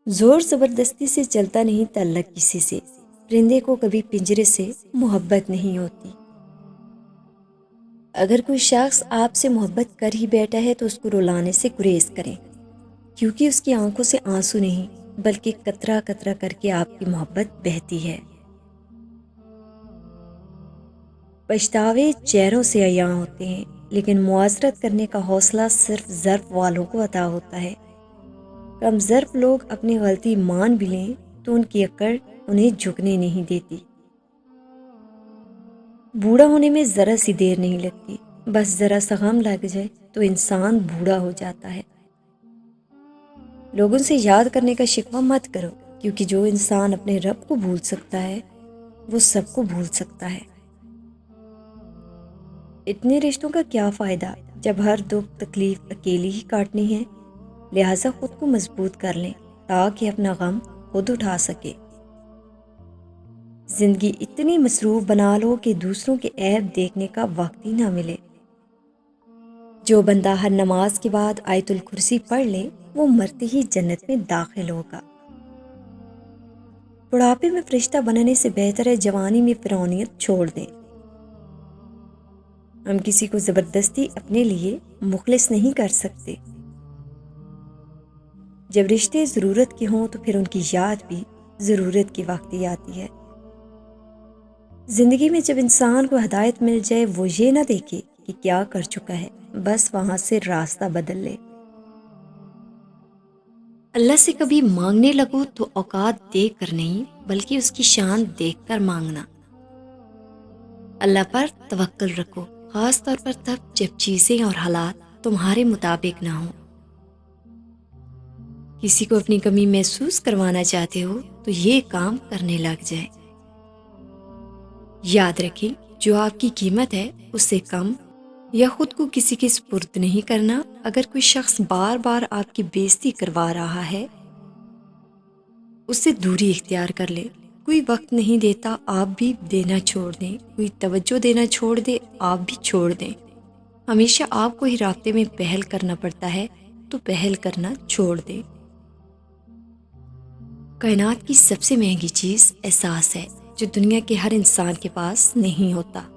زور زبردستی سے چلتا نہیں تعلق کسی سے، پرندے کو کبھی پنجرے سے محبت نہیں ہوتی۔ اگر کوئی شخص آپ سے محبت کر ہی بیٹھا ہے تو اس کو رلانے سے گریز کریں، کیونکہ اس کی آنکھوں سے آنسو نہیں بلکہ قطرہ قطرہ کر کے آپ کی محبت بہتی ہے۔ پچھتاوے چہروں سے عیاں ہوتے ہیں، لیکن معذرت کرنے کا حوصلہ صرف ظرف والوں کو عطا ہوتا ہے۔ کم ظرف لوگ اپنی غلطی مان بھی لیں تو ان کی اکڑ انہیں جھکنے نہیں دیتی۔ بوڑھا ہونے میں ذرا سی دیر نہیں لگتی، بس ذرا سا غم لگ جائے تو انسان بوڑھا ہو جاتا ہے۔ لوگوں سے یاد کرنے کا شکوہ مت کرو، کیونکہ جو انسان اپنے رب کو بھول سکتا ہے وہ سب کو بھول سکتا ہے۔ اتنے رشتوں کا کیا فائدہ جب ہر دکھ تکلیف اکیلی ہی کاٹنی ہے؟ لہٰذا خود کو مضبوط کر لیں تاکہ اپنا غم خود اٹھا سکے۔ زندگی اتنی مصروف بنا لو کہ دوسروں کے عیب دیکھنے کا وقت ہی نہ ملے۔ جو بندہ ہر نماز کے بعد آیت الکرسی پڑھ لے وہ مرتے ہی جنت میں داخل ہوگا۔ بڑھاپے میں فرشتہ بننے سے بہتر ہے جوانی میں فرعونیت چھوڑ دیں۔ ہم کسی کو زبردستی اپنے لیے مخلص نہیں کر سکتے۔ جب رشتے ضرورت کے ہوں تو پھر ان کی یاد بھی ضرورت کے وقت ہی آتی ہے۔ زندگی میں جب انسان کو ہدایت مل جائے وہ یہ نہ دیکھے کہ کیا کر چکا ہے، بس وہاں سے راستہ بدل لے۔ اللہ سے کبھی مانگنے لگو تو اوقات دیکھ کر نہیں بلکہ اس کی شان دیکھ کر مانگنا۔ اللہ پر توکل رکھو، خاص طور پر تب جب چیزیں اور حالات تمہارے مطابق نہ ہوں۔ کسی کو اپنی کمی محسوس کروانا چاہتے ہو تو یہ کام کرنے لگ جائے۔ یاد رکھیں جو آپ کی قیمت ہے اس سے کم یا خود کو کسی کے سپرد نہیں کرنا۔ اگر کوئی شخص بار بار آپ کی بے عزتی کروا رہا ہے اس سے دوری اختیار کر لے۔ کوئی وقت نہیں دیتا آپ بھی دینا چھوڑ دیں، کوئی توجہ دینا چھوڑ دے آپ بھی چھوڑ دیں۔ ہمیشہ آپ کو ہی رابطے میں پہل کرنا پڑتا ہے تو پہل کرنا چھوڑ دیں۔ کائنات کی سب سے مہنگی چیز احساس ہے جو دنیا کے ہر انسان کے پاس نہیں ہوتا۔